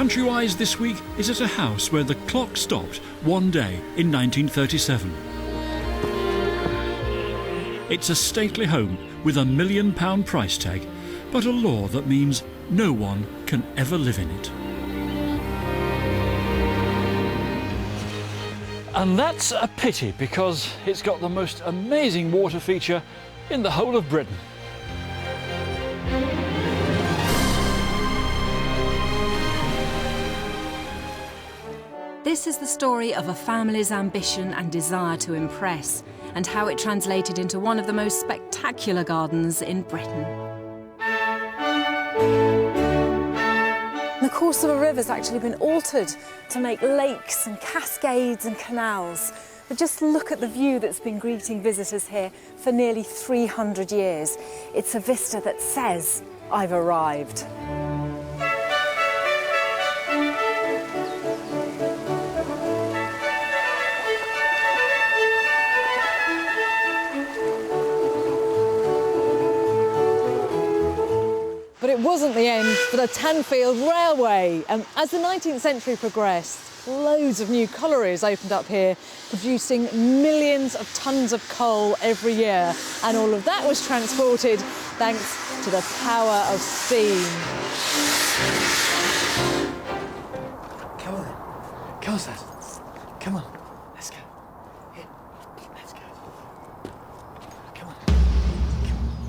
Countrywise this week is at a house where the clock stopped one day in 1937. It's a stately home with £1 million price tag, but a law that means no one can ever live in it. And that's a pity, because it's got the most amazing water feature in the whole of Britain. This is the story of a family's ambition and desire to impress, and how it translated into one of the most spectacular gardens in Britain. The course of a river's actually been altered to make lakes and cascades and canals. But just look at the view that's been greeting visitors here for nearly 300 years. It's a vista that says, "I've arrived." But it wasn't the end for the Tanfield Railway. As the 19th century progressed, loads of new collieries opened up here, producing millions of tonnes of coal every year. And all of that was transported thanks to the power of steam. Come on, then. Come on, Dad. Come on. Let's go. Here. Let's go. Come on.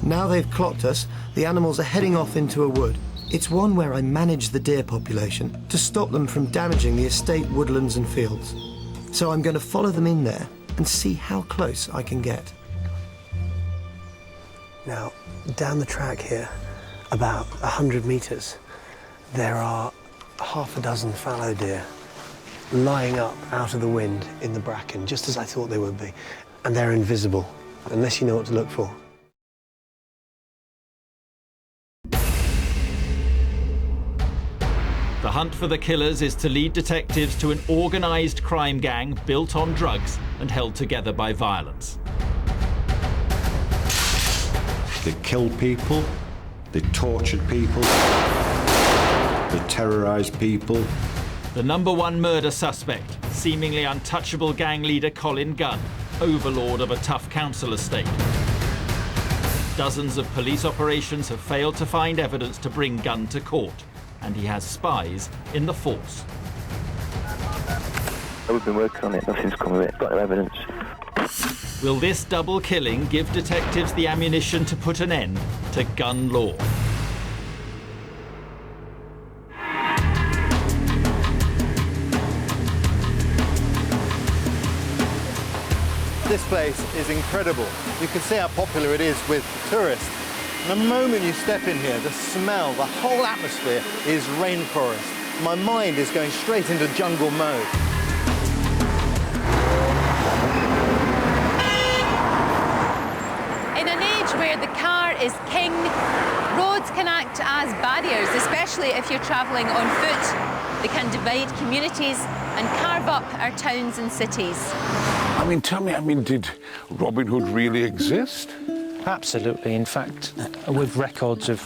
Now they've clocked us, the animals are heading off into a wood. It's one where I manage the deer population to stop them from damaging the estate woodlands and fields. So I'm going to follow them in there and see how close I can get. Now, down the track here, about 100 metres, there are half a dozen fallow deer lying up out of the wind in the bracken, just as I thought they would be. And they're invisible, unless you know what to look for. The hunt for the killers is to lead detectives to an organised crime gang built on drugs and held together by violence. They killed people, they tortured people, they terrorised people. The #1 murder suspect, seemingly untouchable gang leader Colin Gunn, overlord of a tough council estate. Dozens of police operations have failed to find evidence to bring Gunn to court, and he has spies in the force. We've been working on it, nothing's come of it, got no evidence. Will this double killing give detectives the ammunition to put an end to gun law? This place is incredible. You can see how popular it is with tourists. And the moment you step in here, the smell, the whole atmosphere is rainforest. My mind is going straight into jungle mode. In an age where the car is king, roads can act as barriers, especially if you're travelling on foot. They can divide communities and carve up our towns and cities. I mean, tell me, did Robin Hood really exist? Absolutely. In fact, with records of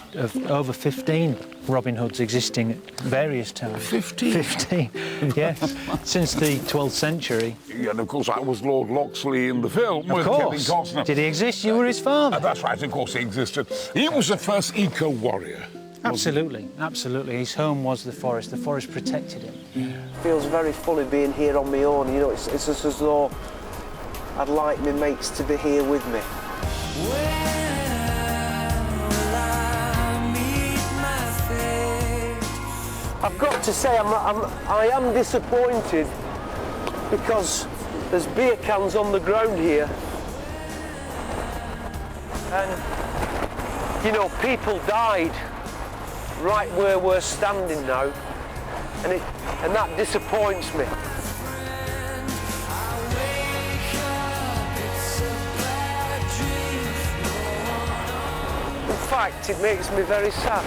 over 15 Robin Hoods existing at various towns. 15? 15, yes, since the 12th century. Yeah, and of course, I was Lord Loxley in the film with Kevin Costner. Did he exist? You were his father. That's right, of course he existed. He was the first eco-warrior. Absolutely, absolutely. His home was the forest. The forest protected him. It feels very funny being here on my own. You know, it's just as though I'd like my mates to be here with me. I've got to say, I am disappointed because there's beer cans on the ground here. And, you know, people died right where we're standing now. And that disappoints me. In fact, it makes me very sad.